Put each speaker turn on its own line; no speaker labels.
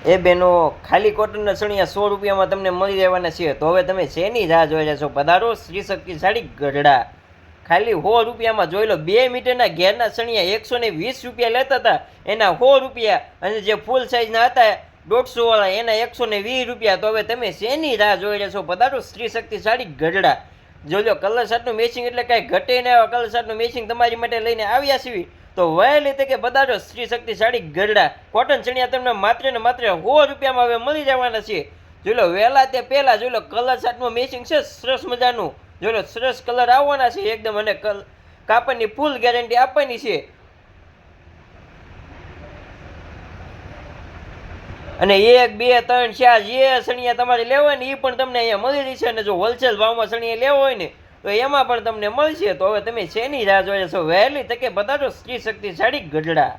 એ બેનો ખાલી કોટનના સણિયા 100 રૂપિયામાં તમને મળી રહેવાના છે. તો હવે તમે શેની રાહ જોઈ રહ્યા છો? પધારો શ્રી શક્તિશાળી ગઢડા. ખાલી 100 રૂપિયામાં જોઈ લો. 2 મીટરના ઘેરના સણિયા 120 રૂપિયા લેતા હતા, એના 100 રૂપિયા. અને જે ફૂલ સાઇઝના હતા 150 વાળા, એના 120 રૂપિયા. તો હવે તમે શેની રાહ જોઈ રહ્યા છો? પધારો શ્રી શક્તિશાળી ગઢડા. જોજો કલર શર્ટનું મેચિંગ એટલે કાંઈ ઘટે ને એવા કલર શર્ટનું મેચિંગ તમારી માટે લઈને આવ્યા છીએ. તો વહેલી તકે પધારો શ્રી શક્તિશાળી ગઢડા. કોટન ચણિયા તમને માત્ર ને માત્ર 100 રૂપિયામાં હવે મળી જવાના છે. જોઈ લો વહેલા તે પહેલા જોઈ લો કલર શર્ટનું મેચિંગ છે સરસ મજાનું. જોઈ લો સરસ કલર આવવાના છે એકદમ, અને કાપડની ફૂલ ગેરંટી આપવાની છે. અને 1 2 3 4 જે સણિયા તમારે લેવાની એ પણ તમને અહીંયા મળી રહેશે. અને જો હોલસેલ ભાવમાં સણિયા લેવો હોય ને તો એમાં પણ તમને મળશે. તો હવે તમે શેની રાહ જોઈ છો? વહેલી તકે પધારો શ્રી શક્તિશાળી ગઢડા.